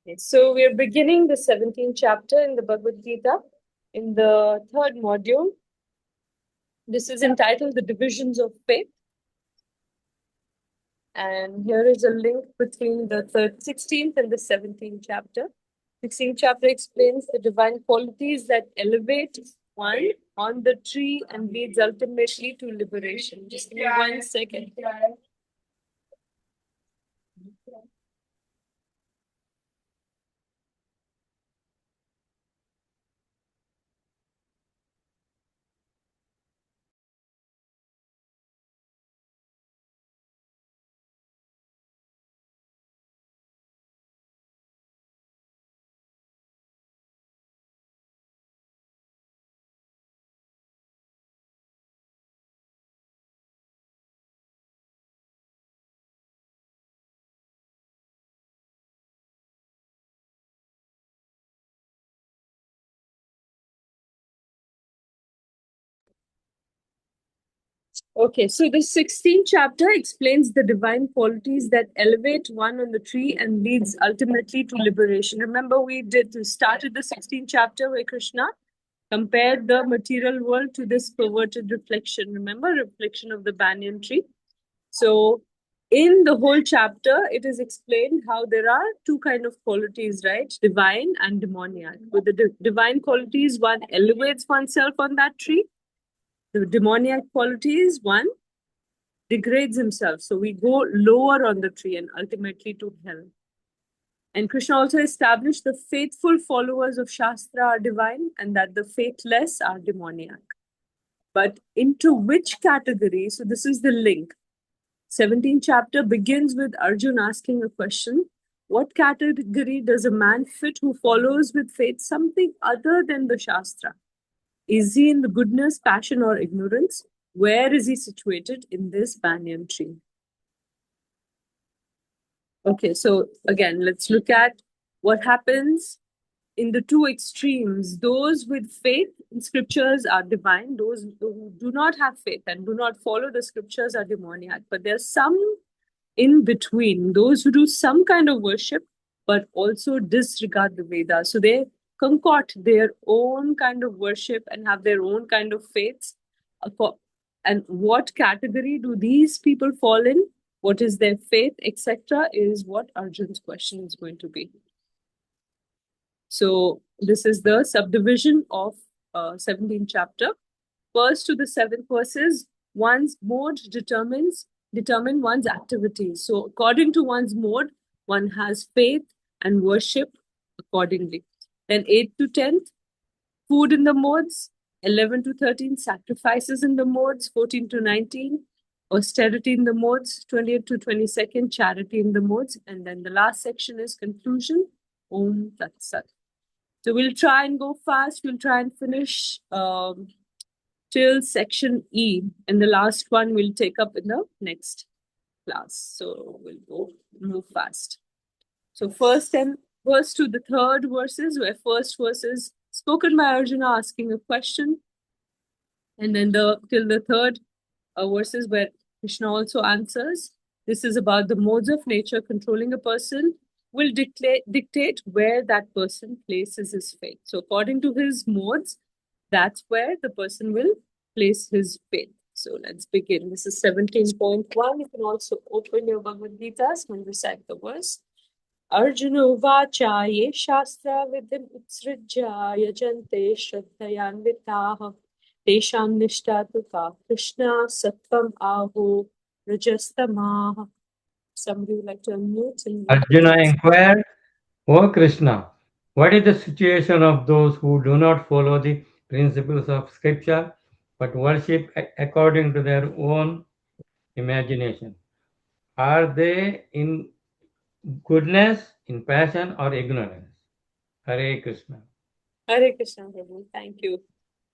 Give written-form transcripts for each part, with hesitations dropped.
Okay, so we're beginning the 17th chapter in the Bhagavad Gita in the third module. This is entitled The Divisions of Faith. And here is a link between the 16th and the 17th chapter. 16th chapter explains the divine qualities that elevate one on the tree and leads ultimately to liberation. Just give me 1 second. Okay, so the 16th chapter explains the divine qualities that elevate one on the tree and leads ultimately to liberation. Remember, we started the 16th chapter where Krishna compared the material world to this perverted reflection. Remember, reflection of the banyan tree. So, in the whole chapter, it is explained how there are two kind of qualities, right? Divine and demoniac. With the divine qualities, one elevates oneself on that tree. The demoniac qualities, one degrades himself. So we go lower on the tree and ultimately to hell. And Krishna also established the faithful followers of Shastra are divine and that the faithless are demoniac. But into which category? So this is the link. 17th chapter begins with Arjun asking a question. What category does a man fit who follows with faith something other than the Shastra? Is he in the goodness, passion, or ignorance? Where is he situated in this banyan tree? Okay, so again, let's look at what happens in the two extremes. Those with faith in scriptures are divine. Those who do not have faith and do not follow the scriptures are demoniac. But there's some in between. Those who do some kind of worship, but also disregard the Vedas. So they concoct their own kind of worship and have their own kind of faiths. And what category do these people fall in? What is their faith, etc., is what Arjun's question is going to be. So this is the subdivision of 17th chapter. First to the 7th verses, one's mode determine one's activities. So according to one's mode, one has faith and worship accordingly. Then 8th to 10th, food in the modes. 11 to 13, sacrifices in the modes. 14 to 19, austerity in the modes. 28 to 22nd, charity in the modes. And then the last section is conclusion. Om Tat Sat. So we'll try and go fast. We'll try and finish till section E. And the last one we'll take up in the next class. So we'll move fast. So first to the third verses, where first verse is spoken by Arjuna asking a question. And then till the third verses where Krishna also answers. This is about the modes of nature controlling a person will dictate where that person places his faith. So according to his modes, that's where the person will place his faith. So let's begin. This is 17.1. You can also open your Bhagavad Gita's and recite the verse. Arjuna uvacha ye shastra vidim utsrijya yajante shraddhayanvitaha tesham nishta tu ka Krishna sattvam aho rajastamaha. Somebody would like to unmute and Arjuna inquired, O Krishna, what is the situation of those who do not follow the principles of scripture but worship according to their own imagination? Are they in goodness, in passion, or ignorance? Hare Krishna. Hare Krishna, Prabhu. Thank you.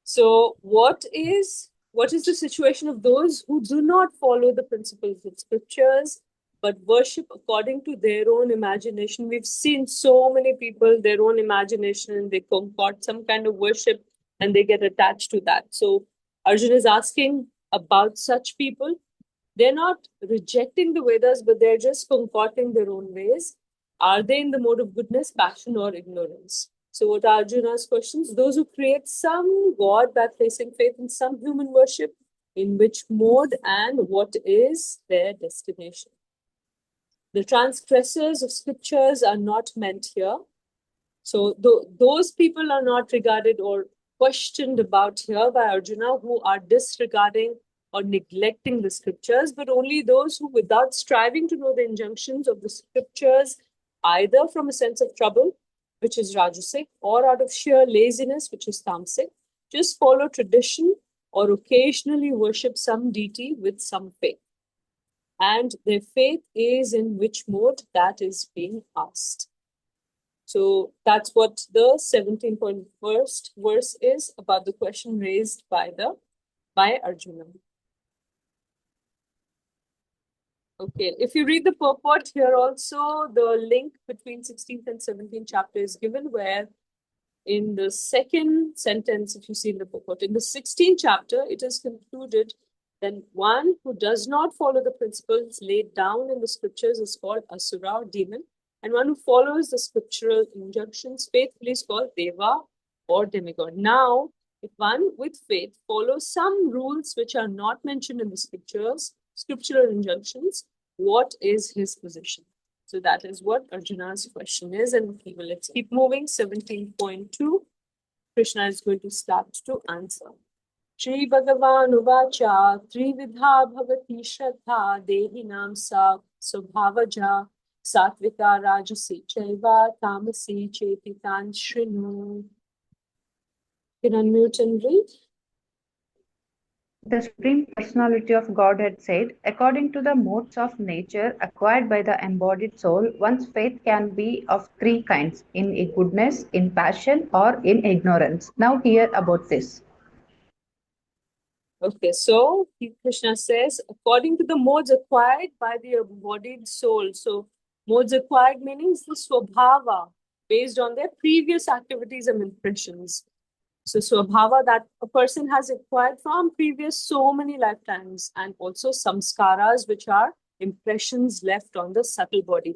So, what is the situation of those who do not follow the principles of scriptures but worship according to their own imagination? We've seen so many people, their own imagination, and they concoct some kind of worship and they get attached to that. So, Arjuna is asking about such people. They're not rejecting the Vedas, but they're just concocting their own ways. Are they in the mode of goodness, passion, or ignorance? So what are Arjuna's questions? Those who create some god by placing faith in some human worship, in which mode and what is their destination? The transgressors of scriptures are not meant here. So those people are not regarded or questioned about here by Arjuna who are disregarding or neglecting the scriptures, but only those who, without striving to know the injunctions of the scriptures, either from a sense of trouble, which is rajasic, or out of sheer laziness, which is tamasic, just follow tradition or occasionally worship some deity with some faith. And their faith is in which mode? That is being asked. So that's what the 17.1st verse is about the question raised by Arjuna. Okay, if you read the purport here also, the link between 16th and 17th chapter is given, where in the second sentence, if you see in the purport, in the 16th chapter, it is concluded that one who does not follow the principles laid down in the scriptures is called asura or demon, and one who follows the scriptural injunctions faithfully is called deva or demigod. Now, if one with faith follows some rules which are not mentioned in the scriptural injunctions, what is his position? So that is what Arjuna's question is, and let's keep moving. 17.2, Krishna is going to start to answer. Shri Bhagavan Uvacha Trividha Bhavati Shraddha Dehinam Sa Subhavaja Satvika Rajasi Chaiva Tamasi Chetitan Shrinu. You can unmute and read. The Supreme Personality of Godhead said, according to the modes of nature acquired by the embodied soul, one's faith can be of three kinds, in goodness, in passion, or in ignorance. Now hear about this. Okay, so Krishna says, according to the modes acquired by the embodied soul. So modes acquired means the swabhava, based on their previous activities and impressions. So swabhava that a person has acquired from previous so many lifetimes, and also samskaras, which are impressions left on the subtle body.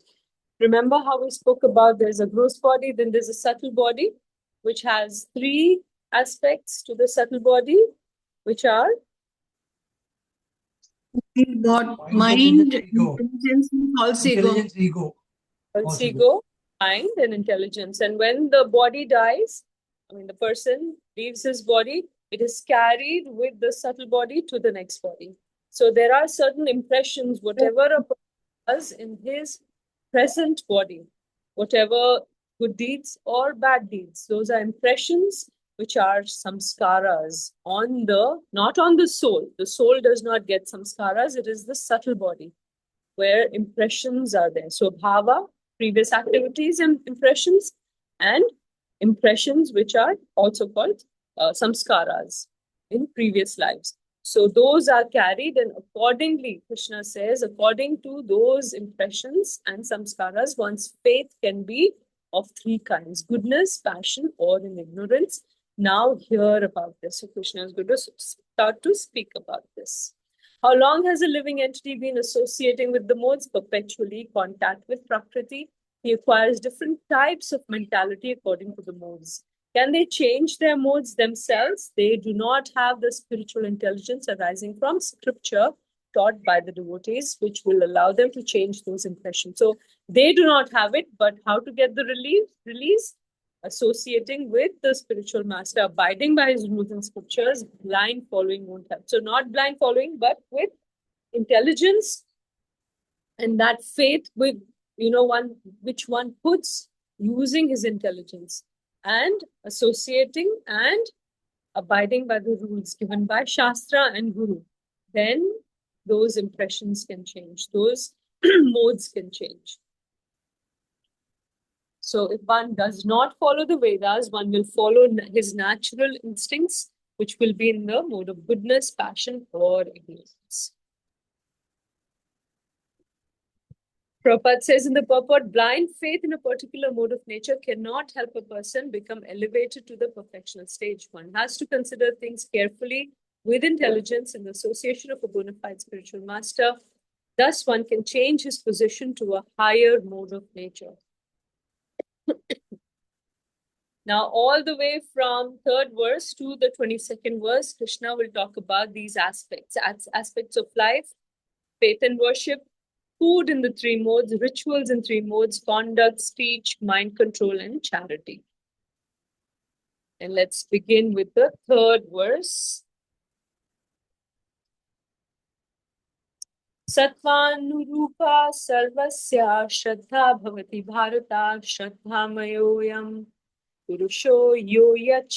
Remember how we spoke about there's a gross body, then there's a subtle body, which has three aspects to the subtle body, which are mind, intelligence, and false ego. False ego, mind, and intelligence. And when the body dies, the person leaves his body, it is carried with the subtle body to the next body. So there are certain impressions, whatever a person does in his present body, whatever good deeds or bad deeds, those are impressions which are samskaras on not on the soul. The soul does not get samskaras, it is the subtle body where impressions are there. So bhava, previous activities and impressions, and impressions which are also called samskaras in previous lives. So those are carried, and accordingly, Krishna says, according to those impressions and samskaras, one's faith can be of three kinds: goodness, passion, or in ignorance. Now hear about this. So Krishna is going to start to speak about this. How long has a living entity been associating with the modes? Perpetually. Contact with Prakriti. He acquires different types of mentality according to the modes. Can they change their modes themselves? They do not have the spiritual intelligence arising from scripture taught by the devotees, which will allow them to change those impressions. So they do not have it, but how to get the release? Associating with the spiritual master, abiding by his rules and scriptures. Blind following won't help. So not blind following, but with intelligence and that faith with which one puts using his intelligence and associating and abiding by the rules given by Shastra and Guru, then those impressions can change, those modes can change. So if one does not follow the Vedas, one will follow his natural instincts, which will be in the mode of goodness, passion, or ignorance. Prabhupada says in the purport, blind faith in a particular mode of nature cannot help a person become elevated to the perfectional stage. One has to consider things carefully with intelligence in the association of a bona fide spiritual master. Thus, one can change his position to a higher mode of nature. Now, all the way from 3rd verse to the 22nd verse, Krishna will talk about these aspects, aspects of life, faith and worship, food in the 3 modes, rituals in 3 modes, conduct, speech, mind control, and charity. And let's begin with the 3rd verse. Sattvanurupa sarvasya shraddha bhavati bharata shraddhamayoyam purusho yo yat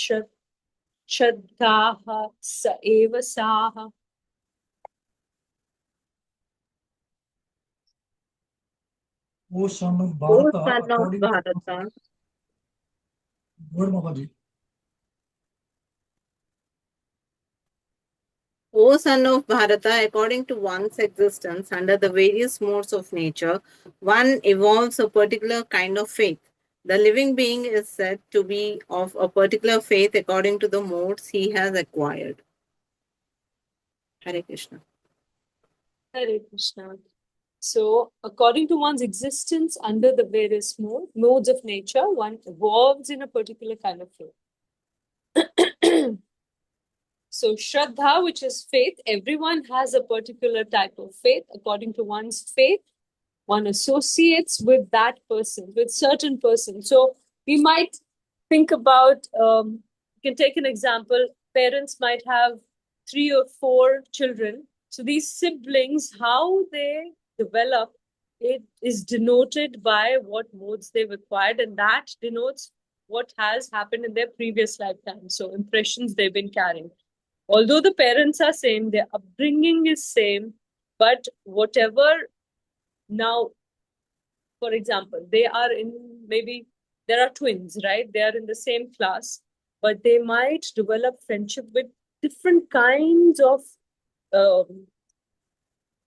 shraddhaha sa eva saha. O son of O Bharata, son of according to Bharata, Word Mataji. O son of Bharata, according to one's existence under the various modes of nature, one evolves a particular kind of faith. The living being is said to be of a particular faith according to the modes he has acquired. Hare Krishna. Hare Krishna. So, according to one's existence under the various modes of nature, one evolves in a particular kind of faith. So, Shraddha, which is faith, everyone has a particular type of faith. According to one's faith, one associates with that person, with certain person. So, we might think about, you can take an example, parents might have 3 or 4 children. So, these siblings, how they develop, it is denoted by what modes they've acquired, and that denotes what has happened in their previous lifetime. So, impressions they've been carrying. Although the parents are same, their upbringing is same, but whatever now, for example, they are in, maybe there are twins, right? They are in the same class, but they might develop friendship with different kinds of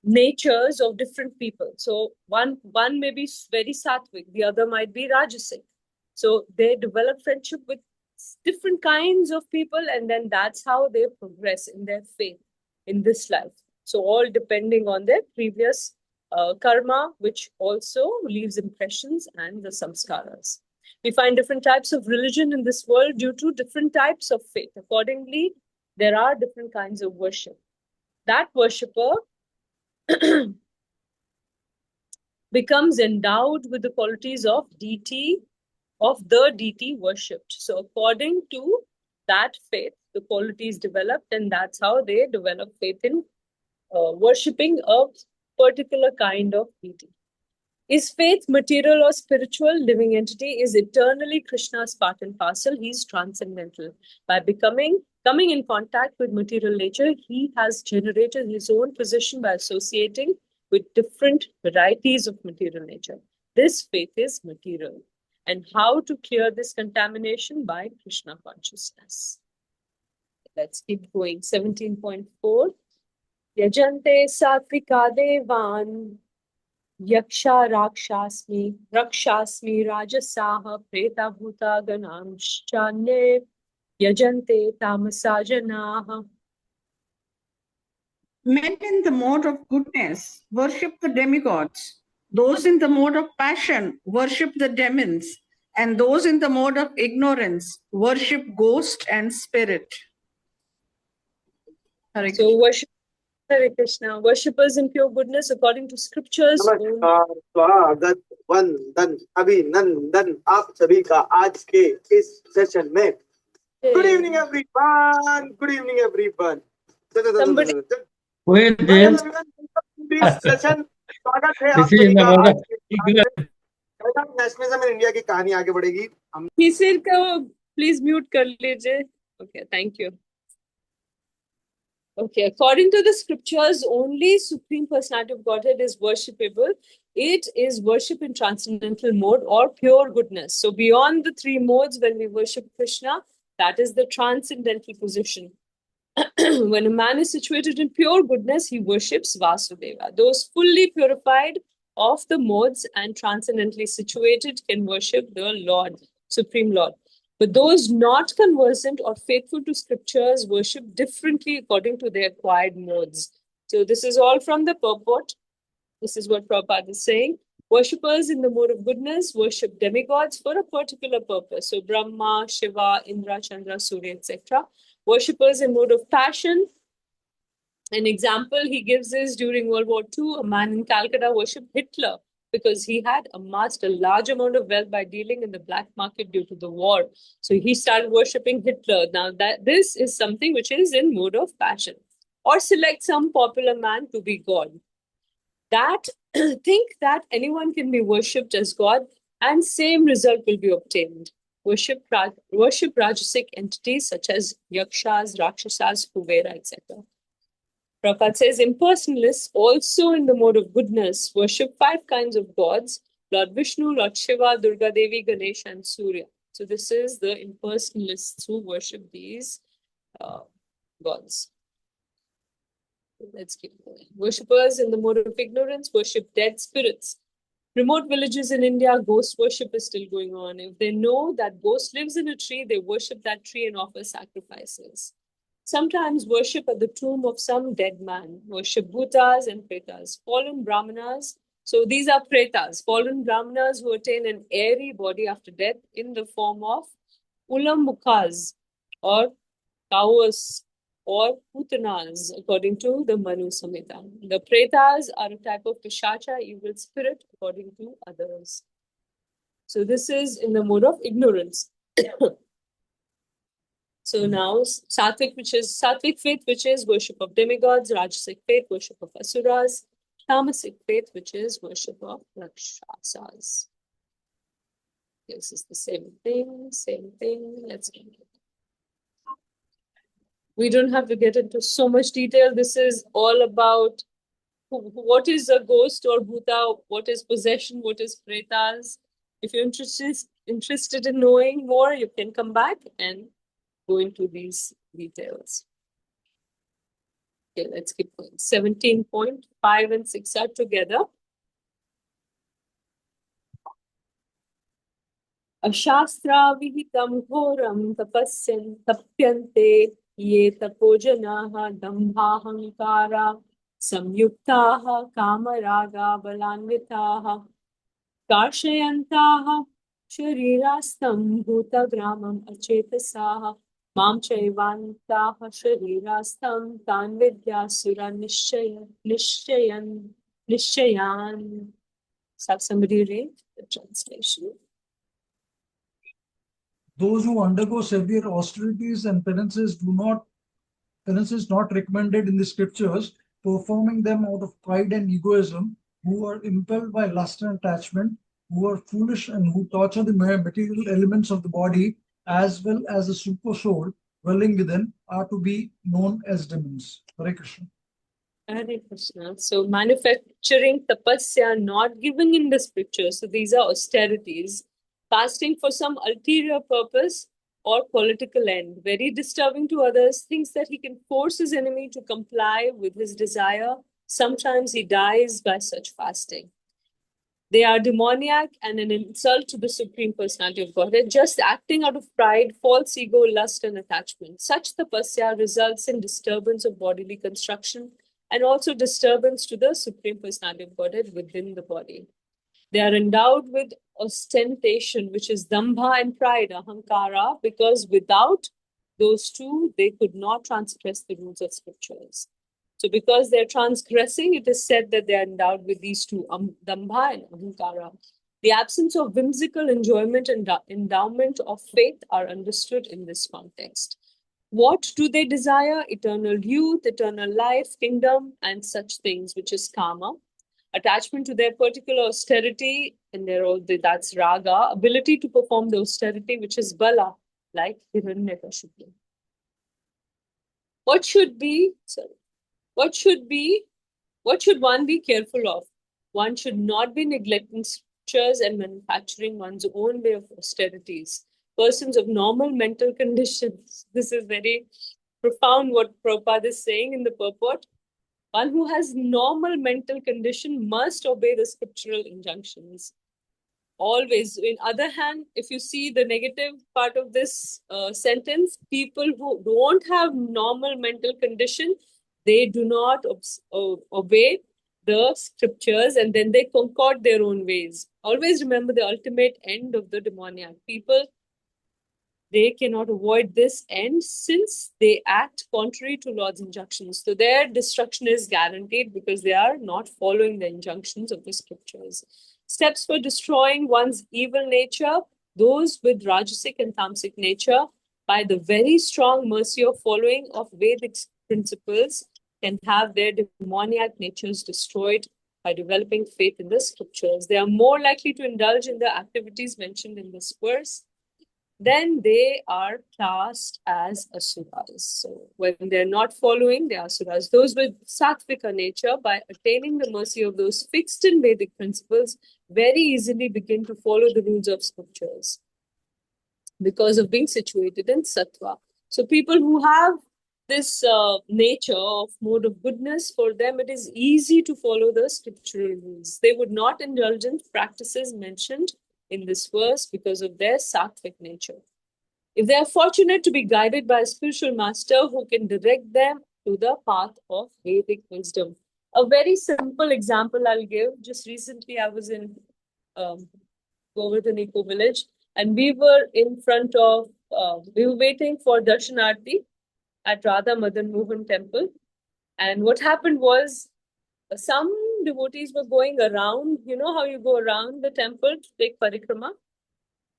natures of different people. So one may be very sattvic, the other might be rajasic. So they develop friendship with different kinds of people, and then that's how they progress in their faith in this life. So all depending on their previous karma, which also leaves impressions, and the samskaras. We find different types of religion in this world due to different types of faith. Accordingly, there are different kinds of worship. That worshipper becomes endowed with the qualities of deity, of the deity worshipped. So according to that faith, the qualities developed, and that's how they develop faith in worshipping a particular kind of deity. Is faith material or spiritual? Living entity is eternally Krishna's part and parcel. He's transcendental. By coming in contact with material nature, he has generated his own position by associating with different varieties of material nature. This faith is material. And how to clear this contamination? By Krishna consciousness. Let's keep going. 17.4. Yajante satvika devan yaksha rakshasmi rajasaha preta bhuta ganamshchane yajante tamasa janaha. men in the mode of goodness worship the demigods. Those in the mode of passion worship the demons. And those in the mode of ignorance worship ghost and spirit. Hare So worship Hare Krishna. Worshippers in pure goodness according to scriptures. नमस्कार, स्वागत, वंदन, अभिनंदन आप सभी का आज के इस सेशन में. Good evening everyone. Good evening everyone. Somebody- Who is Hello this? everyone. Welcome to this session. स्वागत है आप This is सभी the का mode आज of के नेशनलिज्म इन इंडिया की कहानी आगे बढ़ेगी. हम Kisir ka please mute kar lijiye. Okay, thank you. Okay, according to the scriptures, only Supreme Personality of Godhead is worshipable. It is worship in transcendental mode or pure goodness. So beyond the 3 modes, when we worship Krishna, that is the transcendental position. When a man is situated in pure goodness, he worships Vasudeva. Those fully purified of the modes and transcendently situated can worship the Lord, Supreme Lord. But those not conversant or faithful to scriptures worship differently according to their acquired modes. So this is all from the purport. This is what Prabhupada is saying. Worshippers in the mode of goodness worship demigods for a particular purpose. So Brahma, Shiva, Indra, Chandra, Surya, etc. Worshippers in mode of passion. An example he gives is during World War II, a man in Calcutta worshipped Hitler because he had amassed a large amount of wealth by dealing in the black market due to the war. So he started worshipping Hitler. Now that this is something which is in mode of passion. Or select some popular man to be God. That think that anyone can be worshipped as God and same result will be obtained. Worship Rajasic entities such as Yakshas, Rakshasas, Kuvera, etc. Prabhupada says impersonalists also in the mode of goodness worship 5 kinds of gods: Lord Vishnu, Lord Shiva, Durga Devi, Ganesh, and Surya. So this is the impersonalists who worship these gods. Let's keep going. Worshippers in the mode of ignorance worship dead spirits. Remote villages in India, ghost worship is still going on. If they know that ghost lives in a tree, they worship that tree and offer sacrifices. Sometimes worship at the tomb of some dead man, worship bhutas and pretas, fallen brahmanas. So these are pretas, fallen brahmanas who attain an airy body after death in the form of ulamukkas or cows or putanas, according to the Manu Samhita. The pretas are a type of pishacha, evil spirit, according to others. So this is in the mode of ignorance. So now sattvic, which is sattvic faith, which is worship of demigods; rajasic faith, worship of asuras; tamasic faith, which is worship of rakshasas. This is the same thing, same thing. Let's get it. We don't have to get into so much detail. This is all about what is a ghost or bhuta, what is possession, what is pretas. If you're interested in knowing more, you can come back and go into these details. Okay, let's keep going. 17.5 and 6 are together. Ashastra vihitam ghoram tapasyan tapyante ye tapojanaha dambhahankara samyuktaha kamaraga balanvitaha karshayantaha sharirastam bhutagramam achetasaha mam chaivantaha sharirastam tan vidyasura nishayan. Have somebody read the translation? Those who undergo severe austerities and penances not recommended in the scriptures, performing them out of pride and egoism, who are impelled by lust and attachment, who are foolish and who torture the material elements of the body, as well as the super soul dwelling within, are to be known as demons. Hare Krishna. Hare Krishna. So manufacturing tapasya, not giving in the scriptures. So these are austerities. Fasting for some ulterior purpose or political end. Very disturbing to others. Thinks that he can force his enemy to comply with his desire. Sometimes he dies by such fasting. They are demoniac and an insult to the Supreme Personality of Godhead, just acting out of pride, false ego, lust, and attachment. Such tapasya results in disturbance of bodily construction and also disturbance to the Supreme Personality of Godhead within the body. They are endowed with ostentation, which is dambha and pride, ahankara, because without those two, they could not transgress the rules of scriptures. So because they're transgressing, it is said that they are endowed with these two, dambha and ahankara. The absence of whimsical enjoyment and endowment of faith are understood in this context. What do they desire? Eternal youth, eternal life, kingdom, and such things, which is kama. Attachment to their particular austerity, and that's raga. Ability to perform the austerity, which is bala, like Hiranyakashipu. What should one be careful of? One should not be neglecting scriptures and manufacturing one's own way of austerities. Persons of normal mental conditions. This is very profound what Prabhupada is saying in the purport. One who has normal mental condition must obey the scriptural injunctions. Always. In other hand, if you see the negative part of this sentence, people who don't have normal mental condition, they do not obey the scriptures and then they concord their own ways. Always remember the ultimate end of the demoniac. People, they cannot avoid this end since they act contrary to Lord's injunctions. So their destruction is guaranteed because they are not following the injunctions of the scriptures. Steps for destroying one's evil nature, those with Rajasic and Tamasic nature, by the very strong mercy of following of Vedic principles, can have their demoniac natures destroyed by developing faith in the scriptures. They are more likely to indulge in the activities mentioned in this verse. Then they are classed as asuras. So when they're not following, they are asuras. Those with sattvika nature, by attaining the mercy of those fixed in Vedic principles, very easily begin to follow the rules of scriptures because of being situated in sattva. So people who have this nature of mode of goodness, for them it is easy to follow the scriptural rules. They would not indulge in practices mentioned in this verse because of their sattvic nature. If they are fortunate to be guided by a spiritual master who can direct them to the path of Vedic wisdom. A very simple example I'll give. Just recently I was in Govardhan Eco Village and we were in front of, we were waiting for Darshanarti at Radha Madan Mohan temple. And what happened was some devotees were going around, you know how you go around the temple to take parikrama?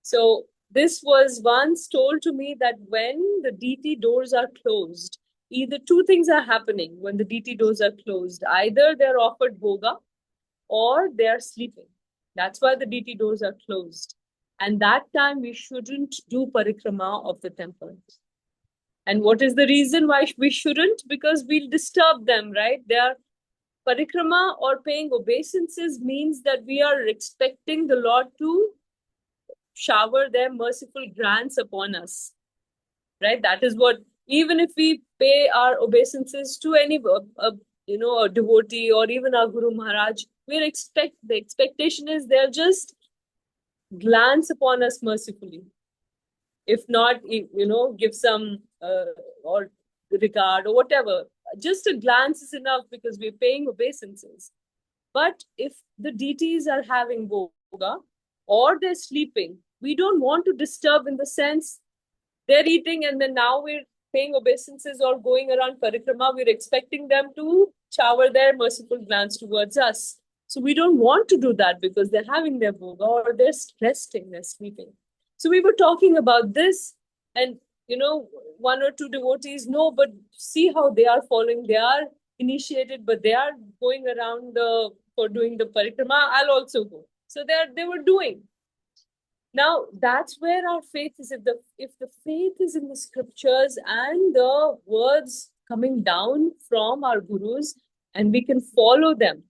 So this was once told to me that when the DT doors are closed, either two things are happening when the DT doors are closed. Either they're offered bhoga or they're sleeping. That's why the DT doors are closed. And that time we shouldn't do parikrama of the temple. And what is the reason why we shouldn't? Because we'll disturb them, right? They are parikrama or paying obeisances means that we are expecting the Lord to shower their merciful grants upon us, right? That is what, even if we pay our obeisances to any, a devotee or even our Guru Maharaj, the expectation is they'll just glance upon us mercifully. If not, give some or regard or whatever. Just a glance is enough because we're paying obeisances. But if the deities are having bhoga or they're sleeping, we don't want to disturb, in the sense they're eating and then now we're paying obeisances or going around parikrama, we're expecting them to shower their merciful glance towards us. So we don't want to do that because they're having their bhoga or they're resting, they're sleeping. So we were talking about this and, one or two devotees, no, but see how they are following. They are initiated, but they are going around for doing the parikrama. I'll also go. So they were doing. Now, that's where our faith is. If the faith is in the scriptures and the words coming down from our gurus, and we can follow them,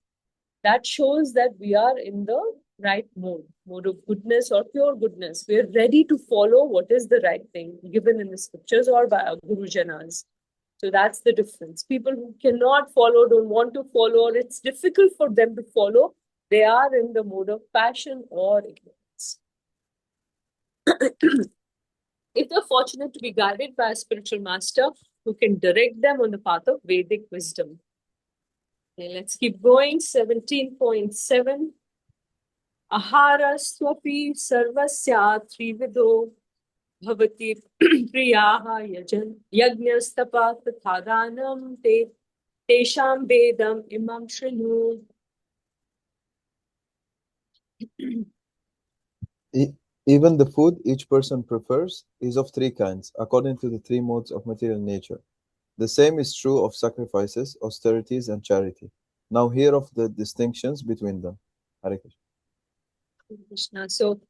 that shows that we are in the right mode of goodness or pure goodness. We are ready to follow what is the right thing given in the scriptures or by our Guru Janas. So that's the difference. People who cannot follow, don't want to follow, or it's difficult for them to follow, they are in the mode of passion or ignorance. If they're fortunate to be guided by a spiritual master who can direct them on the path of Vedic wisdom. Okay, let's keep going. 17.7. Ahara swapi sarvasya trivido bhavati priyaha yajnastapa tathadanam tesham vedam imam shrinu. Even the food each person prefers is of three kinds, according to the three modes of material nature. The same is true of sacrifices, austerities, and charity. Now hear of the distinctions between them. Hare Krishna. Krishna. So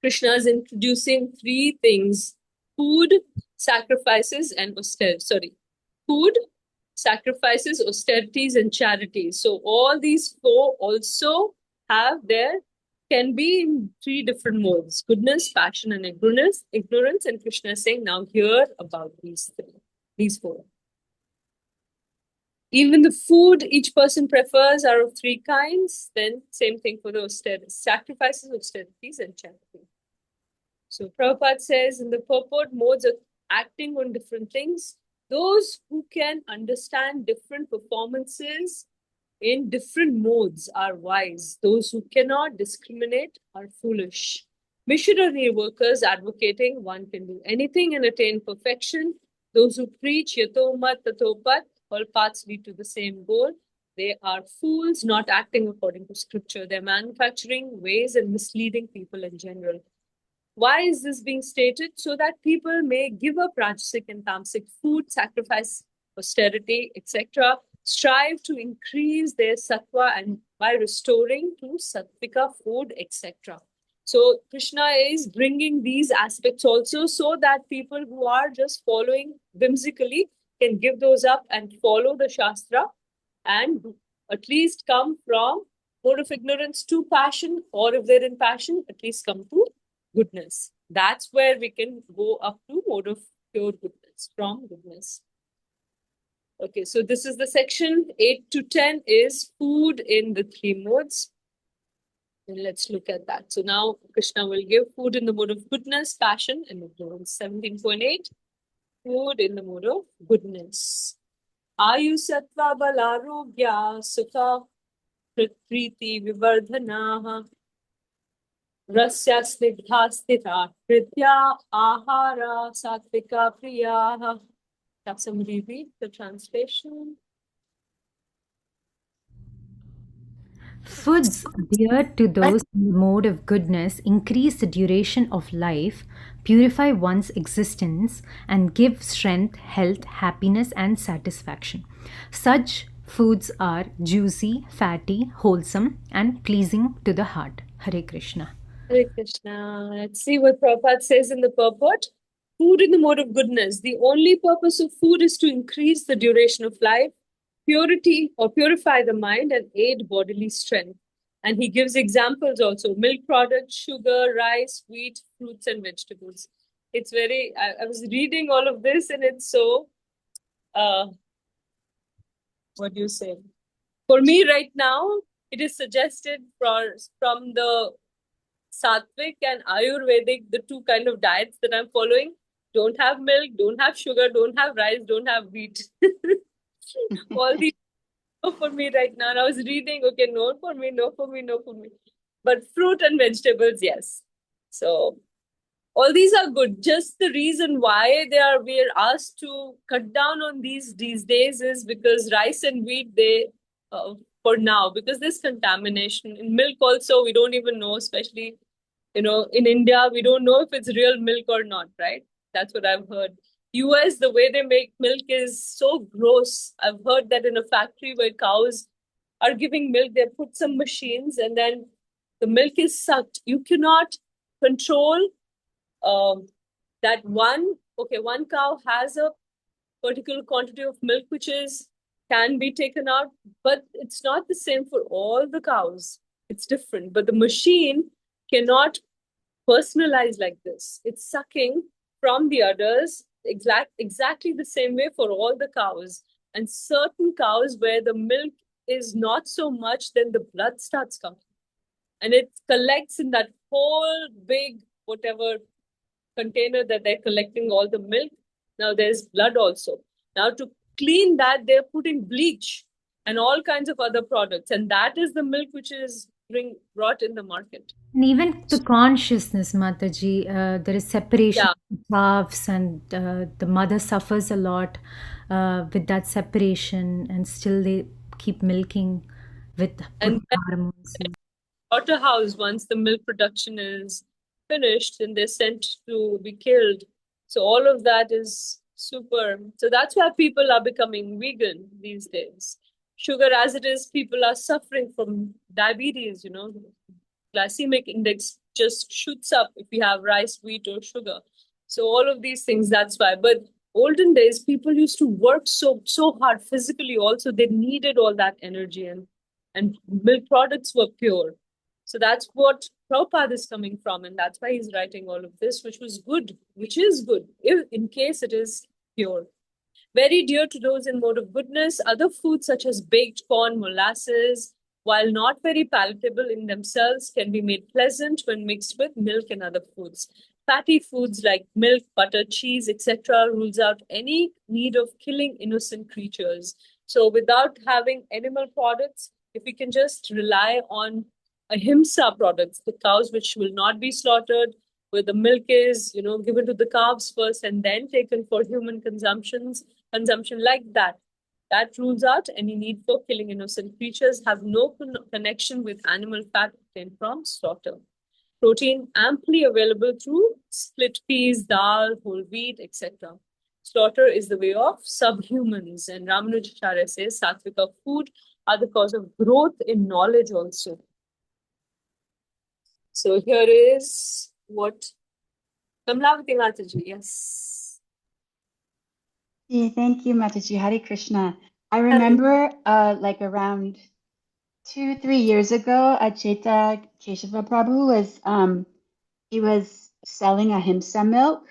Krishna is introducing three things: food, sacrifices, and food, sacrifices, austerities, and charities. So all these four also can be in three different modes: goodness, passion, and ignorance. And Krishna is saying, now hear about these four. Even the food each person prefers are of three kinds. Then same thing for the austerities: sacrifices, austerities, and charity. So Prabhupada says in the purport, modes of acting on different things. Those who can understand different performances in different modes are wise. Those who cannot discriminate are foolish. Missionary workers advocating one can do anything and attain perfection. Those who preach yato mat tato pat, all paths lead to the same goal. They are fools not acting according to scripture. They're manufacturing ways and misleading people in general. Why is this being stated? So that people may give up rajasic and tamasic food, sacrifice austerity, etc., strive to increase their sattva and by restoring to sattvika food, etc. So Krishna is bringing these aspects also so that people who are just following whimsically can give those up and follow the Shastra and at least come from mode of ignorance to passion, or if they're in passion, at least come to goodness. That's where we can go up to mode of pure goodness, from goodness. Okay, so this is the section 8 to 10 is food in the three modes. And let's look at that. So now Krishna will give food in the mode of goodness, passion, and ignorance. 17.8, food in the mode of goodness. Ayu sattva balarogya sukha priti vivardhanaha rasya snigdha stira kritya ahara sattvika priyaha. Have somebody read the translation? Foods dear to those in the mode of goodness increase the duration of life, purify one's existence, and give strength, health, happiness, and satisfaction. Such foods are juicy, fatty, wholesome, and pleasing to the heart. Hare Krishna. Hare Krishna. Let's see what Prabhupada says in the purport. Food in the mode of goodness. The only purpose of food is to increase the duration of life, purity or purify the mind, and aid bodily strength. And he gives examples also: milk products, sugar, rice, wheat, fruits, and vegetables. It's very, I was reading all of this and it's so, what do you say? For me right now, it is suggested from the Sattvic and Ayurvedic, the two kind of diets that I'm following. Don't have milk, don't have sugar, don't have rice, don't have wheat. All these for me right now. And I was reading, okay, no for me, no for me, no for me. But fruit and vegetables, yes. So all these are good. Just the reason why we are asked to cut down on these days is because rice and wheat, they for now, because there's contamination in milk also. We don't even know, especially in India, we don't know if it's real milk or not, right? That's what I've heard. US, the way they make milk is so gross. I've heard that in a factory where cows are giving milk, they put some machines and then the milk is sucked. You cannot control that one cow has a particular quantity of milk which can be taken out, but it's not the same for all the cows. It's different. But the machine cannot personalize like this. It's sucking from the others exactly the same way for all the cows. And certain cows where the milk is not so much, then the blood starts coming. And it collects in that whole big, whatever container that they're collecting all the milk. Now there's blood also. Now to clean that, they're putting bleach and all kinds of other products. And that is the milk which is brought in the market. And even the consciousness, Mataji, there is separation of calves, and the mother suffers a lot with that separation, and still they keep milking with hormones. Slaughterhouse, once the milk production is finished, and they're sent to be killed. So all of that is super. So that's why people are becoming vegan these days. Sugar as it is, people are suffering from diabetes, glycemic index just shoots up if you have rice, wheat, or sugar. So all of these things, that's why. But olden days, people used to work so hard physically also. They needed all that energy, and milk products were pure. So that's what Prabhupada is coming from, and that's why he's writing all of this, which is good, if in case it is pure. Very dear to those in mode of goodness, other foods such as baked corn, molasses, while not very palatable in themselves, can be made pleasant when mixed with milk and other foods. Fatty foods like milk, butter, cheese, etc. rules out any need of killing innocent creatures. So without having animal products, if we can just rely on ahimsa products, the cows which will not be slaughtered, where the milk is, given to the calves first and then taken for human consumption like that. That rules out any need for killing innocent creatures, have no connection with animal fat obtained from slaughter. Protein amply available through split peas, dal, whole wheat, etc. Slaughter is the way of subhumans, and Ramanujacharya says Satvika food are the cause of growth in knowledge also. So here is what Kamlavati Mataji, yes. Yeah, thank you, Mataji. Hare Krishna. I remember like around 2-3 years ago, Chaitanya Keshava Prabhu he was selling ahimsa milk,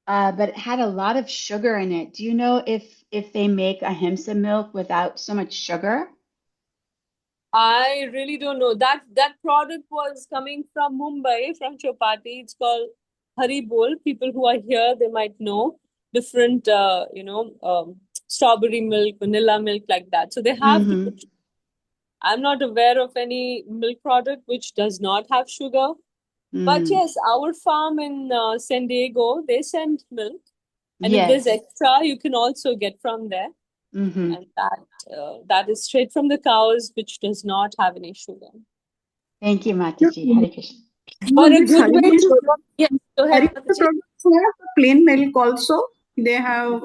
but it had a lot of sugar in it. Do you know if they make ahimsa milk without so much sugar? I really don't know. That product was coming from Mumbai, from Chopati. It's called Haribol. People who are here, they might know different, strawberry milk, vanilla milk, like that. So they have to put. I'm not aware of any milk product which does not have sugar. But yes, our farm in San Diego, they send milk. And if there's extra, you can also get from there. And that is straight from the cows, which does not have any sugar. Thank you, Mataji. Hare Krishna. Or a good way to... Yes, go ahead, Haribol products have plain milk also. They have,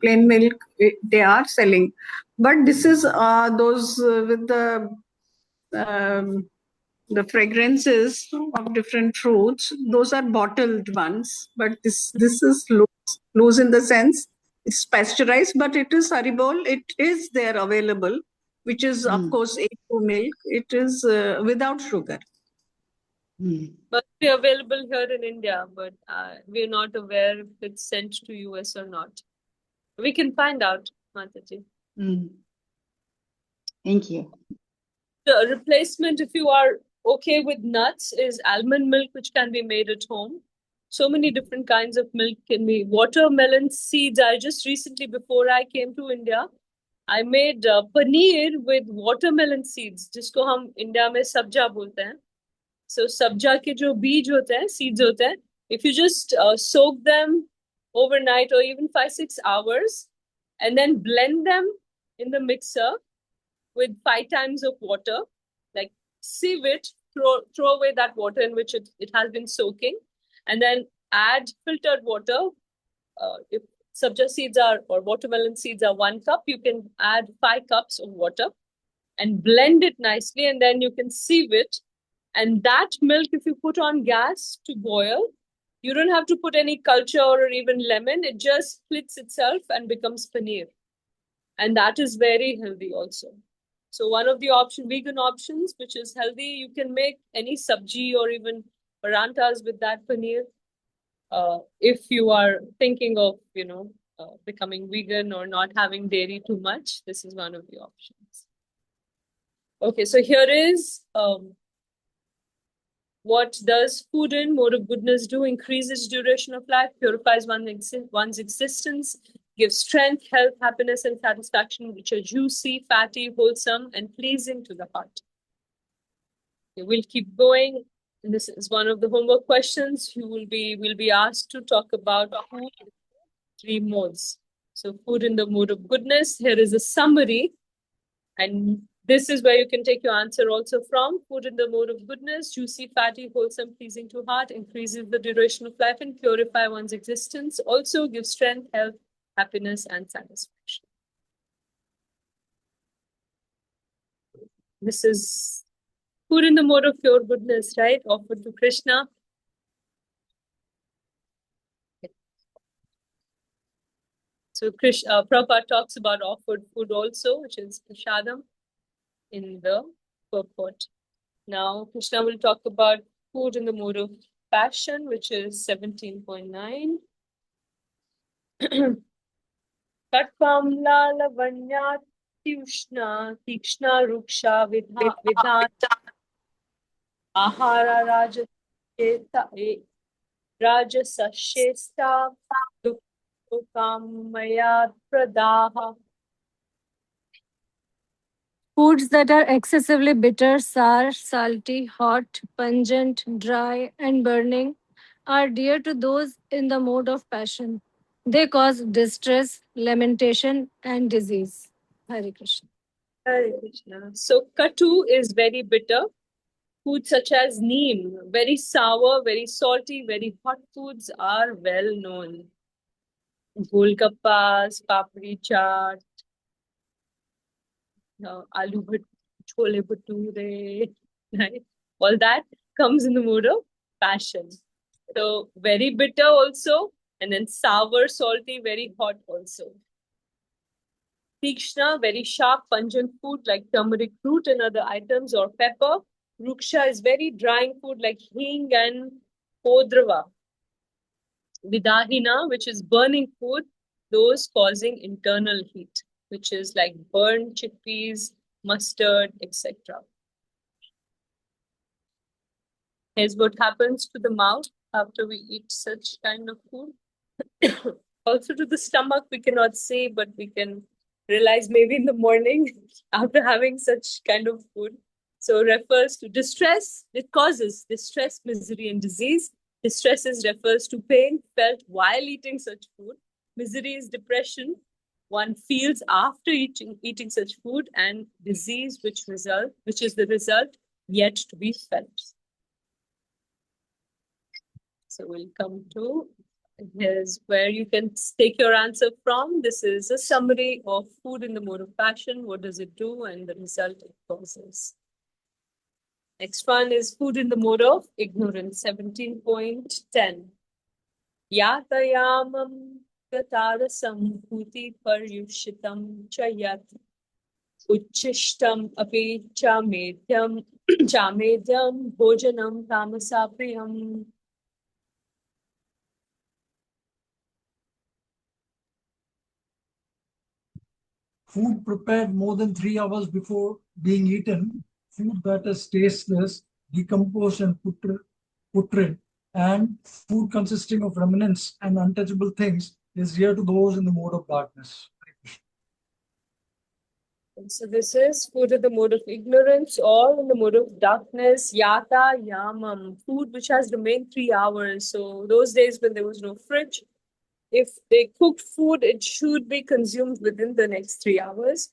plain milk they are selling. But this is those with the fragrances of different fruits. Those are bottled ones. But this is loose in the sense it's pasteurized, but it is Haribol. It is there available, which is of course A2 milk. It is without sugar. Must be available here in India, but we're not aware if it's sent to US or not. We can find out, Mataji. Thank you. The replacement, if you are okay with nuts, is almond milk, which can be made at home. So many different kinds of milk can be. Watermelon seeds. I just recently, before I came to India, I made paneer with watermelon seeds, जिसको हम India में सब्जा बोलते हैं. So sabja के जो बीज होते हैं, seeds होते हैं, if you just soak them overnight or even 5-6 hours, and then blend them in the mixer with 5 times of water, like sieve it, throw away that water in which it has been soaking, and then add filtered water. If sabja seeds or watermelon seeds are 1 cup, you can add 5 cups of water and blend it nicely, and then you can sieve it. And that milk, if you put on gas to boil, you don't have to put any culture or even lemon. It just splits itself and becomes paneer. And that is very healthy also. So one of the vegan options, which is healthy, you can make any sabji or even paranthas with that paneer. If you are thinking of, becoming vegan or not having dairy too much, this is one of the options. Okay, so here is what does food in mode of goodness do? Increases duration of life, purifies one's existence, gives strength, health, happiness, and satisfaction, which are juicy, fatty, wholesome, and pleasing to the heart. Okay, we'll keep going. And this is one of the homework questions. Will be asked to talk about food in 3 modes. So food in the mode of goodness. Here is a summary. And this is where you can take your answer also from. Food in the mode of goodness, juicy, fatty, wholesome, pleasing to heart, increases the duration of life and purify one's existence. Also gives strength, health, happiness, and satisfaction. This is food in the mode of pure goodness, right? Offered to Krishna. So Prabhupada talks about offered food also, which is prashadam in the purport. Now, Krishna will talk about food in the mode of passion, which is 17.9. Katpamla lavanya tushna tikshna ruksha vidhata ahara rajasashesta Kamaya Pradaha. Foods that are excessively bitter, sour, salty, hot, pungent, dry, and burning are dear to those in the mode of passion. They cause distress, lamentation, and disease. Hare Krishna. Hare Krishna. So Katu is very bitter. Foods such as neem, very sour, very salty, very hot foods are well known. Golgappas, papri chaat, aloo bhat, chole bhature, right? All that comes in the mood of passion. So very bitter also, and then sour, salty, very hot also. Tikshna, very sharp, pungent food like turmeric root and other items or pepper. Ruksha is very drying food like hing and podrava. Vidahina, which is burning food, those causing internal heat, which is like burnt chickpeas, mustard, etc. Here's what happens to the mouth after we eat such kind of food. Also to the stomach, we cannot say, but we can realize maybe in the morning after having such kind of food. So refers to distress. It causes distress, misery, and disease. Distresses refers to pain felt while eating such food. Misery is depression one feels after eating such food, and disease which is the result yet to be felt. So we'll come to here's where you can take your answer from. This is a summary of food in the mode of passion. What does it do and the result it causes. Next one is food in the mode of ignorance, 17.10. Yatayamam gatarasam bhuti paryushitam chayat uchishtam api chamedyam bhojanam tamasapriyam. Food prepared more than 3 hours before being eaten, food that is tasteless, decomposed and putrid, and food consisting of remnants and untouchable things is dear to those in the mode of darkness. So this is food in the mode of ignorance or in the mode of darkness. Yata yamam, food which has remained 3 hours. So those days when there was no fridge, if they cooked food, it should be consumed within the next 3 hours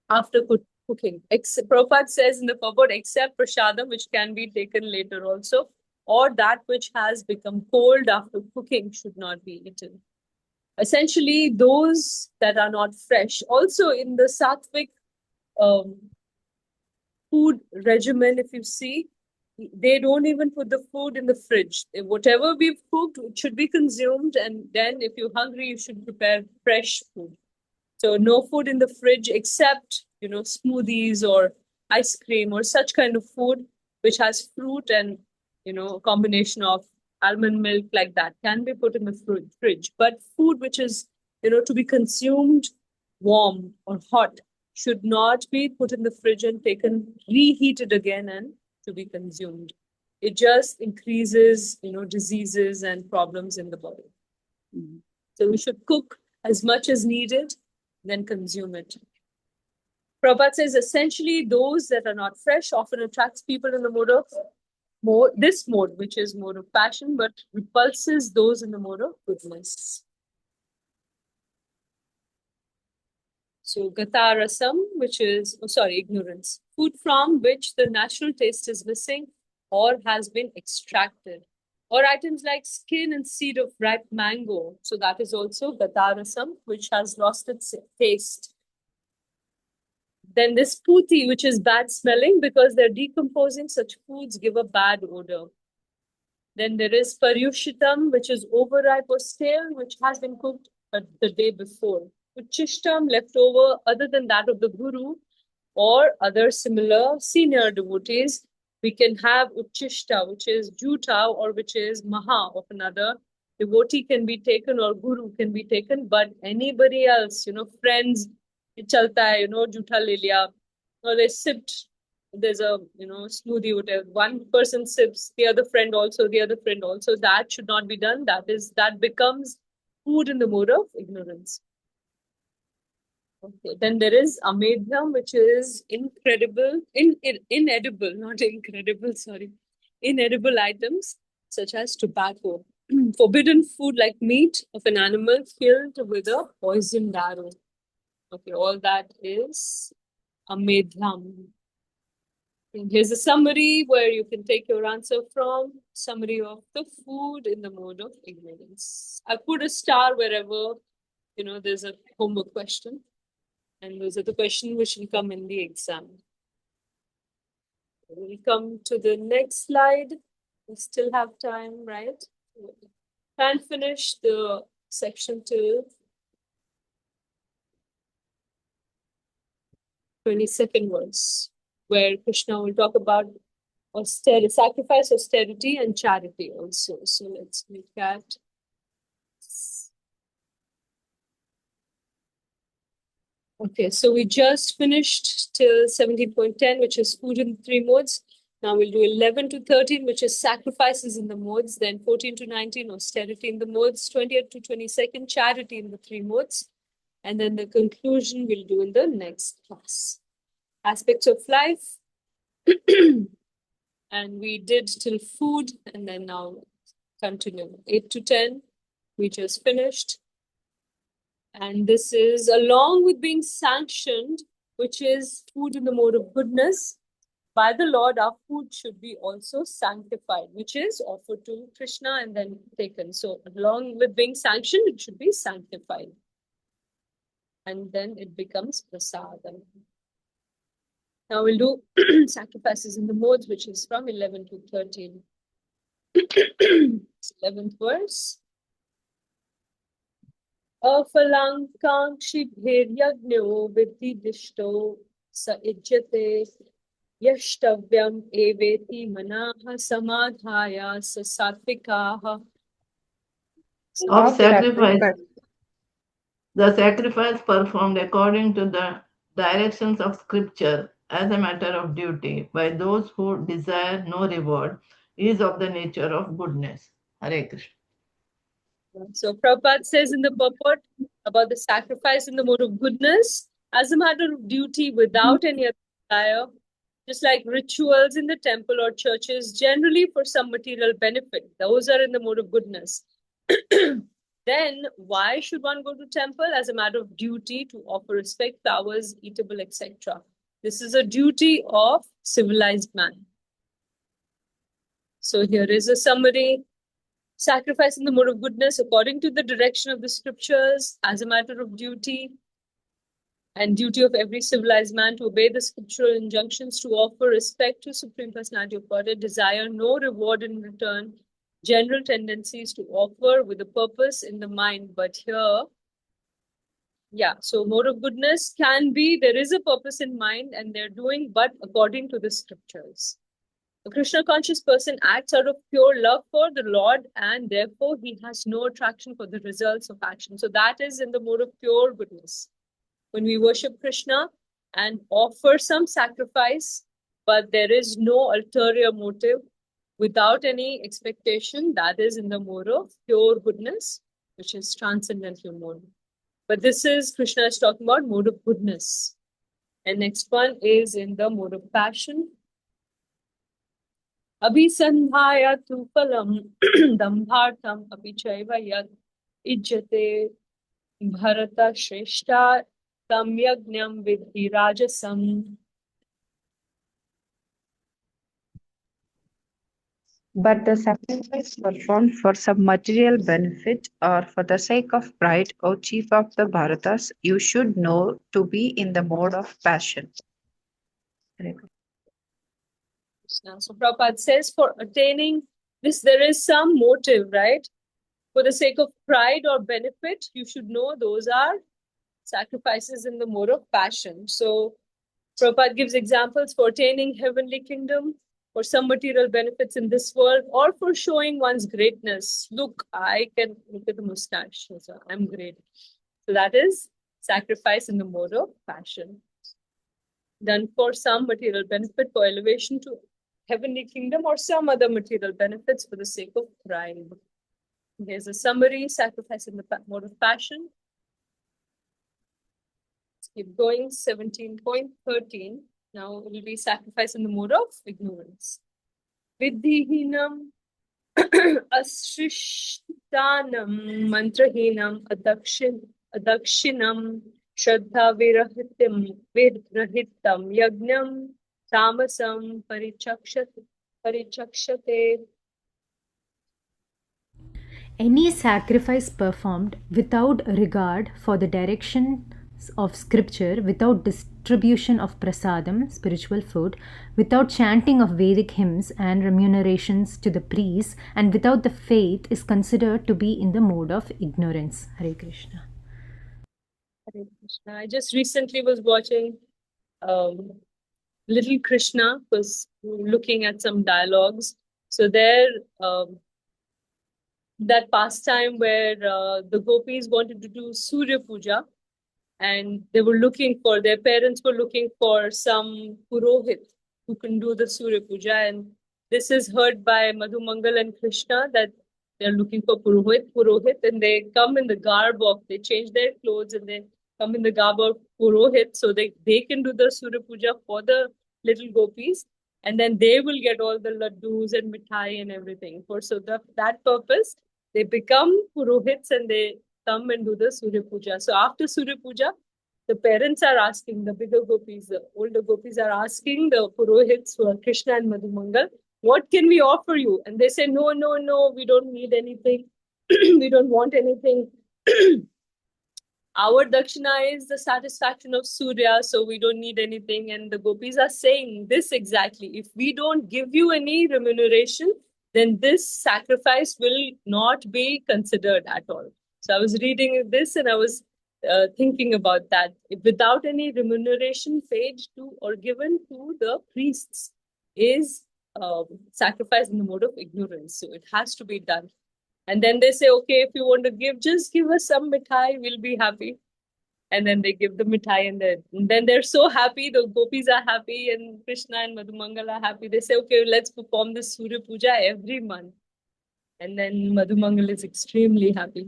after cooking. Prabhupada says in the purport, except prasadam, which can be taken later also, or that which has become cold after cooking should not be eaten. Essentially, those that are not fresh. Also, in the sattvic food regimen, if you see, they don't even put the food in the fridge. Whatever we've cooked, it should be consumed, and then if you're hungry, you should prepare fresh food. So no food in the fridge except, smoothies or ice cream or such kind of food which has fruit and, a combination of almond milk like that can be put in the fridge. But food which is, to be consumed warm or hot should not be put in the fridge and reheated again and to be consumed. It just increases, diseases and problems in the body. Mm-hmm. So we should cook as much as needed, then consume it. Prabhupada says essentially those that are not fresh often attracts people in the this mode, which is mode of passion, but repulses those in the mode of goodness. So gatarasam, which is, ignorance. Food from which the natural taste is missing or has been extracted. Or items like skin and seed of ripe mango. So that is also gatarasam, which has lost its taste. Then this puti, which is bad smelling because they're decomposing, such foods give a bad odor. Then there is paryushitam, which is overripe or stale, which has been cooked the day before. Uchishtam, leftover, other than that of the guru or other similar senior devotees, we can have uchishta, which is juta or which is maha of another devotee can be taken or guru can be taken, but anybody else, friends, chalta hai, juta le liya, or they sipped, there's a, smoothie, whatever, one person sips, the other friend also, that should not be done. That becomes food in the mode of ignorance. Okay, then there is amedhyam, which is inedible, not incredible, sorry. Inedible items such as tobacco. Forbidden food like meat of an animal killed with a poisoned arrow. Okay, all that is amedhyam. And here's a summary where you can take your answer from. Summary of the food in the mode of ignorance. I put a star wherever, there's a homework question. And those are the questions which will come in the exam. We'll come to the next slide. We still have time, right? Can't finish the section till 22nd verse, where Krishna will talk about sacrifice, austerity, and charity also. So let's look at. Okay, so we just finished till 17.10, which is food in 3 modes. Now we'll do 11 to 13, which is sacrifices in the modes. Then 14 to 19, austerity in the modes. 20th to 22nd, charity in the 3 modes. And then the conclusion we'll do in the next class. Aspects of life. And we did till food, and then now continue. 8 to 10, we just finished. And this is along with being sanctioned, which is food in the mode of goodness. By the Lord, our food should be also sanctified, which is offered to Krishna and then taken. So along with being sanctioned, it should be sanctified. And then it becomes prasadam. Now we'll do sacrifices in the modes, which is from 11 to 13. 11th verse. Afalankangshibhiryagno vididishto sa ijjate yashtavyam eveti manaha samadhaya sasatvikaha. Of sacrifice. The sacrifice performed according to the directions of scripture as a matter of duty by those who desire no reward is of the nature of goodness. Hare Krishna. So Prabhupada says in the purport about the sacrifice in the mode of goodness as a matter of duty without any other desire, just like rituals in the temple or churches, generally for some material benefit. Those are in the mode of goodness. Then why should one go to temple? As a matter of duty to offer respect, flowers, eatable, etc. This is a duty of civilized man. So here is a summary. Sacrifice in the mode of goodness according to the direction of the scriptures as a matter of duty, and duty of every civilized man to obey the scriptural injunctions, to offer respect to Supreme Personality of Godhead, desire no reward in return, general tendencies to offer with a purpose in the mind. But here, so mode of goodness can be, there is a purpose in mind and they're doing, but according to the scriptures. A Krishna conscious person acts out of pure love for the Lord, and therefore he has no attraction for the results of action. So that is in the mode of pure goodness. When we worship Krishna and offer some sacrifice, but there is no ulterior motive, without any expectation, that is in the mode of pure goodness, which is transcendental mode. But this is, Krishna is talking about mode of goodness. And next one is in the mode of passion. Abhisandhaya tu phalam dambhartam apichaiva yad ijjate bharata shreshta tam yajnam vidhi rajasam. But the sacrifice performed for some material benefit or for the sake of pride, O chief of the Bharatas, you should know to be in the mode of passion. So Prabhupada says for attaining this, there is some motive, right? For the sake of pride or benefit, you should know those are sacrifices in the mode of passion. So Prabhupada gives examples for attaining heavenly kingdom, for some material benefits in this world, or for showing one's greatness. Look, I can look at the mustache, so I'm great. So that is sacrifice in the mode of passion. Done for some material benefit, for elevation to heavenly kingdom, or some other material benefits for the sake of pride. Here's a summary: sacrifice in the mode of passion. Let's keep going. 17.13. Now it will be sacrifice in the mode of ignorance. Vidhihinam ashrishtanam mantrahinam adakshinam shraddha virahitam yajnam tamasam parichakshate. Any sacrifice performed without regard for the directions of scripture, without distribution of prasadam, spiritual food, without chanting of Vedic hymns and remunerations to the priests, and without the faith is considered to be in the mode of ignorance. Hare Krishna. Hare Krishna. I just recently was watching Little Krishna, was looking at some dialogues. So there, that pastime where the gopis wanted to do Surya Puja, and they were looking for, their parents were looking for some Purohit who can do the Surya Puja. And this is heard by Madhu Mangal and Krishna that they're looking for Purohit, and they come in the garb of, they change their clothes and they come in the garb of Purohit so they can do the Surya Puja for the little gopis. And then they will get all the laddus and mithai and everything. So that purpose, they become Purohits and they come and do the Surya Puja. So after Surya Puja, the parents are asking, the bigger gopis, the older gopis are asking the Purohits who are Krishna and Madhu Mangal, what can we offer you? And they say, no, we don't need anything. We don't want anything. Our dakshina is the satisfaction of Surya, so we don't need anything. And the gopis are saying this exactly. If we don't give you any remuneration, then this sacrifice will not be considered at all. So I was reading this and I was thinking about that. If without any remuneration paid to or given to the priests is sacrifice in the mode of ignorance. So it has to be done. And then they say, okay, if you want to give, just give us some mithai, we'll be happy. And then they give the mithai, and then they're so happy, the gopis are happy, and Krishna and Madhu Mangal are happy. They say, okay, let's perform this Surya Puja every month. And then Madhu Mangal is extremely happy.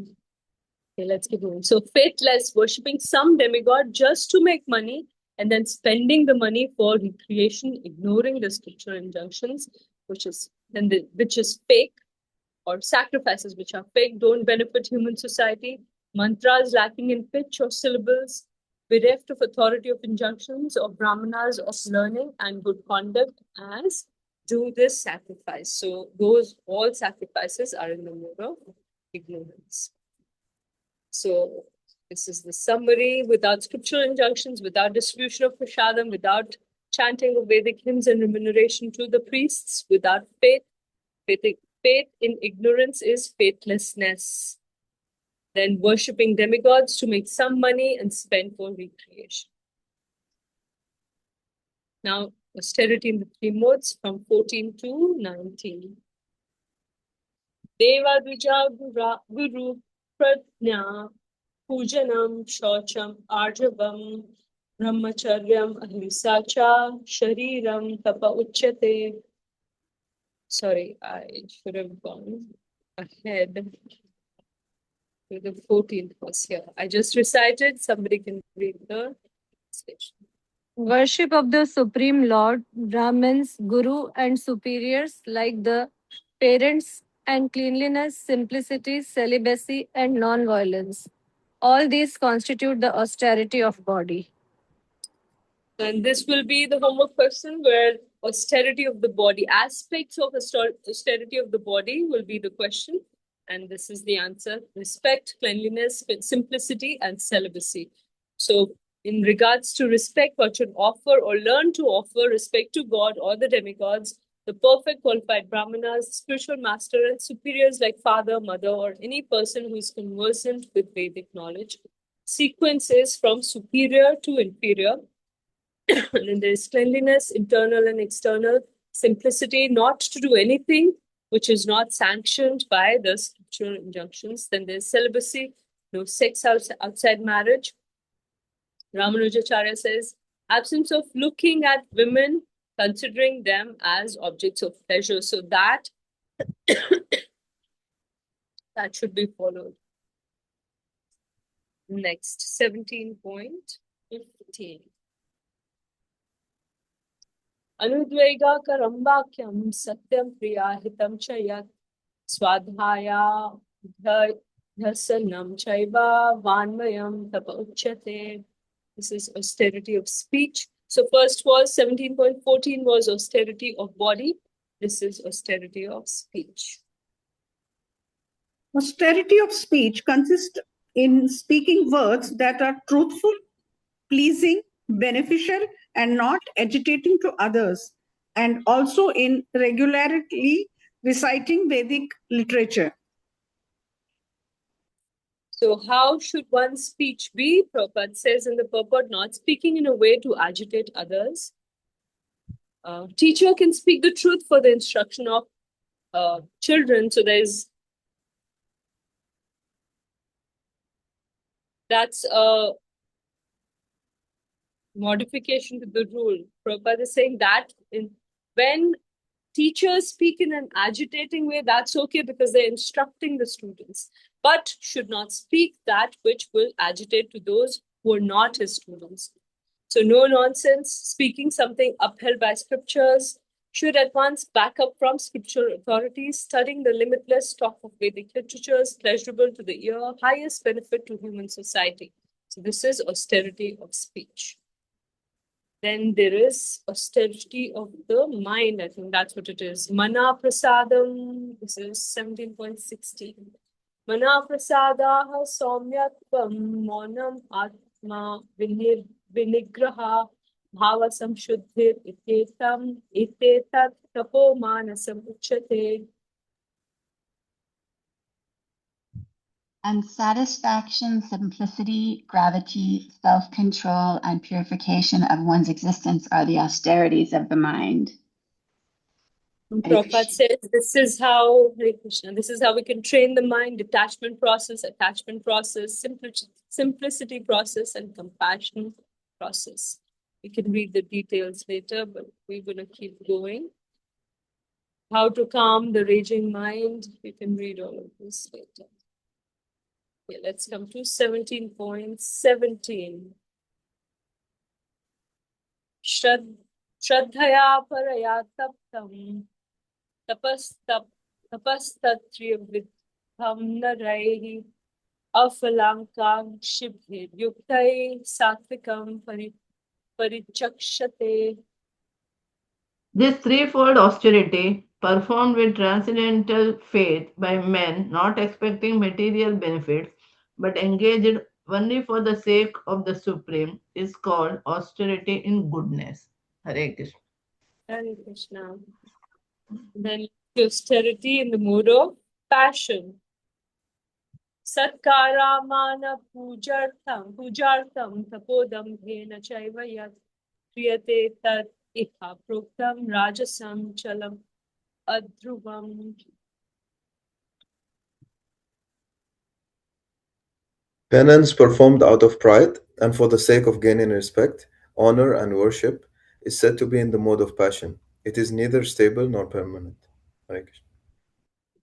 Okay, let's keep going. So faithless, worshipping some demigod just to make money, and then spending the money for recreation, ignoring the scriptural injunctions, which is fake, or sacrifices which are fake, don't benefit human society, mantras lacking in pitch or syllables, bereft of authority of injunctions of brahmanas of learning and good conduct, as do this sacrifice. So those all sacrifices are in the mode of ignorance. So this is the summary: without scriptural injunctions, without distribution of prasadam, without chanting of Vedic hymns and remuneration to the priests, without faith in ignorance is faithlessness. Then worshipping demigods to make some money and spend for recreation. Now, austerity in the three modes from 14 to 19. Deva Dvija Guru Pradnya Pujanam Shocham Arjavam Brahmacharyam Ahimsacha Shariram Tapa Uchyate. Sorry, I should have gone ahead to the 14th verse here. I just recited, somebody can read the translation. Worship of the Supreme Lord, Brahmins, Guru, and superiors like the parents, and cleanliness, simplicity, celibacy, and non-violence. All these constitute the austerity of body. And this will be the homework question where austerity of the body, aspects of austerity of the body will be the question. And this is the answer: respect, cleanliness, simplicity, and celibacy. So in regards to respect, one should offer or learn to offer respect to God or the demigods, the perfect qualified brahmanas, spiritual master, and superiors like father, mother, or any person who is conversant with Vedic knowledge. Sequence is from superior to inferior. And then there's cleanliness, internal and external, simplicity, not to do anything which is not sanctioned by the scriptural injunctions. Then there's celibacy, no sex outside marriage. Ramanujacharya says, absence of looking at women, considering them as objects of pleasure. So that That should be followed. Next, 17.15. Anudvegakaram vakyam satyam priyahitam cha yat swadhaya dhasanam chaiva vanmayam tapa uchyate. This is austerity of speech. So first was 17.14 was austerity of body. This is austerity of speech. Austerity of speech consists in speaking words that are truthful, pleasing, beneficial, and not agitating to others, and also in regularly reciting Vedic literature. So how should one's speech be? Prabhupada says in the purport, not speaking in a way to agitate others. Teacher can speak the truth for the instruction of children. So that's a modification to the rule. Prabhupada is saying that when teachers speak in an agitating way, that's okay because they're instructing the students, but should not speak that which will agitate to those who are not his students. So no nonsense, speaking something upheld by scriptures, should at once back up from scriptural authorities, studying the limitless stock of Vedic literatures, pleasurable to the ear, highest benefit to human society. So this is austerity of speech. Then there is austerity of the mind. I think that's what it is. Mana prasadam. This is 17.16. Mana prasadaha saumyatvam monam atma vinigraha bhava samshuddhir itetat tapo manasam uchyate. And satisfaction, simplicity, gravity, self-control, and purification of one's existence are the austerities of the mind. Prabhupada says this is how, Hare Krishna, this is how we can train the mind: detachment process, attachment process, simplicity process, and compassion process. We can read the details later, but we're going to keep going. How to calm the raging mind. We can read all of this later. Okay, let's come to 17.17. Shraddhaya paraya taptam tapastatri vidham naraihi afalankangshibhir yuktai satvikam parichakshate. This threefold austerity, performed with transcendental faith by men not expecting material benefits, but engaged only for the sake of the Supreme, is called austerity in goodness. Hare Krishna. Hare Krishna. Then austerity in the mood of passion. Satkaramana pujartam tapodam bhena chaiva yat kriyate tat ikha proktam rajasam chalam adhruvam. Penance performed out of pride and for the sake of gaining respect, honor, and worship is said to be in the mode of passion. It is neither stable nor permanent. Hare Krishna.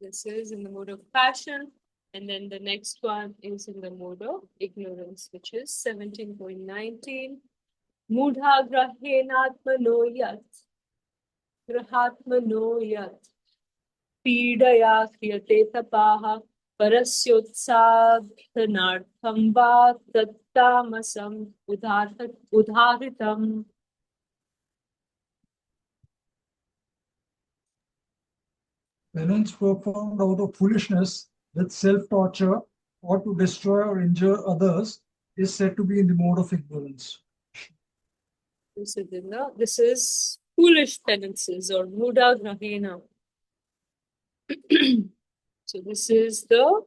This is in the mode of passion. And then the next one is in the mode of ignorance, which is 17.19. Mudha grahenatmano yat pidaya kriyate tapaha parasyotsadhanartham va tattamasam udharitam. Penance performed out of foolishness with self-torture or to destroy or injure others is said to be in the mode of ignorance. This is foolish penances or mudha grahena. So this is the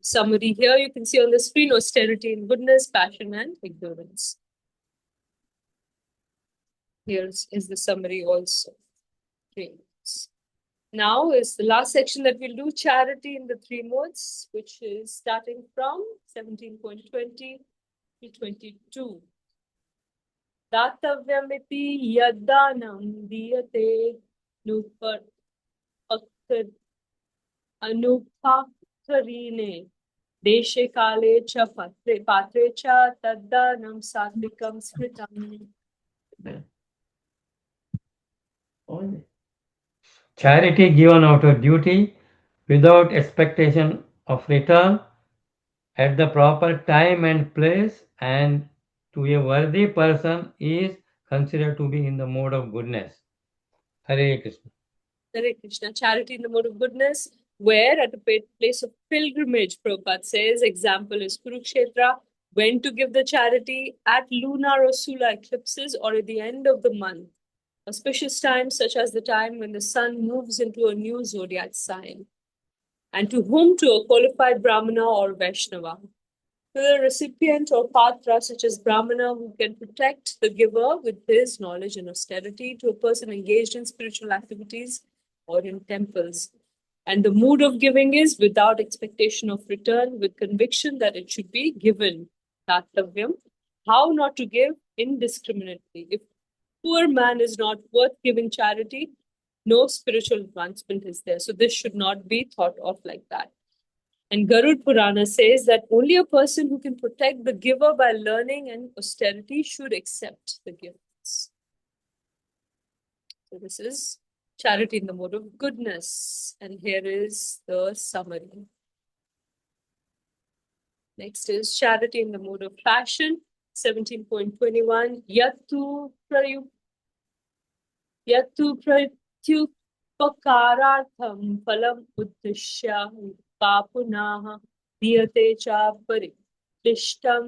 summary here. You can see on the screen: austerity in goodness, passion, and ignorance. Here is the summary also. Okay. Now is the last section that we'll do, charity in the three modes, which is starting from 17.20 to 22. Datavyamiti yaddanam diyate anupha Karine. Deshe kale cha patre cha taddanam satvikam smritam. Charity given out of duty without expectation of return at the proper time and place and to a worthy person is considered to be in the mode of goodness. Hare Krishna. Hare Krishna. Charity in the mode of goodness, where at a place of pilgrimage, Prabhupada says, example is Kurukshetra, when to give the charity at lunar or solar eclipses or at the end of the month. Auspicious times such as the time when the sun moves into a new zodiac sign. And to whom? To a qualified Brahmana or Vaishnava. To the recipient or patra such as Brahmana who can protect the giver with his knowledge and austerity, to a person engaged in spiritual activities or in temples. And the mood of giving is without expectation of return, with conviction that it should be given. Tatyavyam. How not to give indiscriminately. If poor man is not worth giving charity, no spiritual advancement is there. So this should not be thought of like that. And Garud Purana says that only a person who can protect the giver by learning and austerity should accept the gifts. So this is charity in the mode of goodness. And here is the summary. Next is charity in the mode of passion. 17.21. Yatu pratyupakaratham phalam uddishya papunaha diyate cha parishtam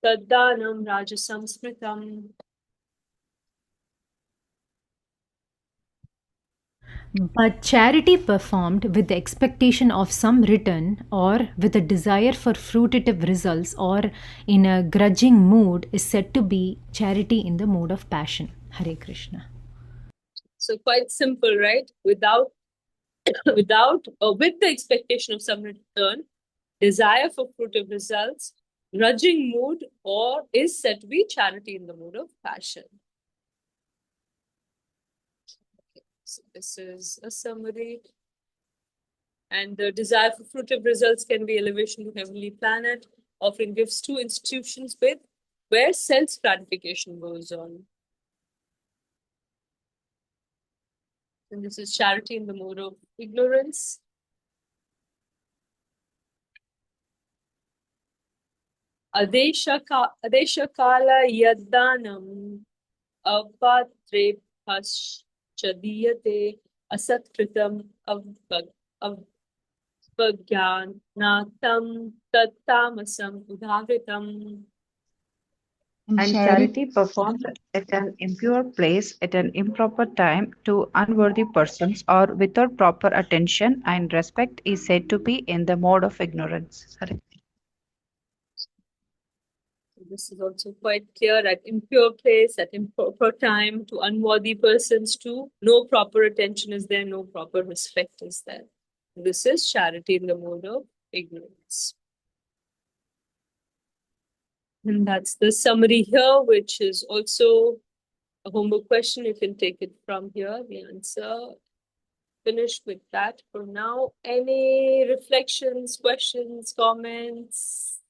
taddanam rajasam smritam. But charity performed with the expectation of some return or with a desire for fruitive results or in a grudging mood is said to be charity in the mode of passion. Hare Krishna. So quite simple, right? With the expectation of some return, desire for fruitive results, grudging mood, or is said to be charity in the mode of passion. Okay, so this is a summary. And the desire for fruitive results can be elevation to heavenly planet, offering gifts to institutions where self-gratification goes on. And this is charity in the mode of ignorance. Adesha kala yaddanam apatre paschadiyate asatkritam avvagyanatam tattamasam udhavritam. And charity performed at an impure place at an improper time to unworthy persons or without proper attention and respect is said to be in the mode of ignorance. This is also quite clear, at impure place, at improper time, to unworthy persons, too. No proper attention is there, no proper respect is there. This is charity in the mode of ignorance. And that's the summary here, which is also a homework question. You can take it from here, the answer. Finished with that for now. Any reflections, questions, comments?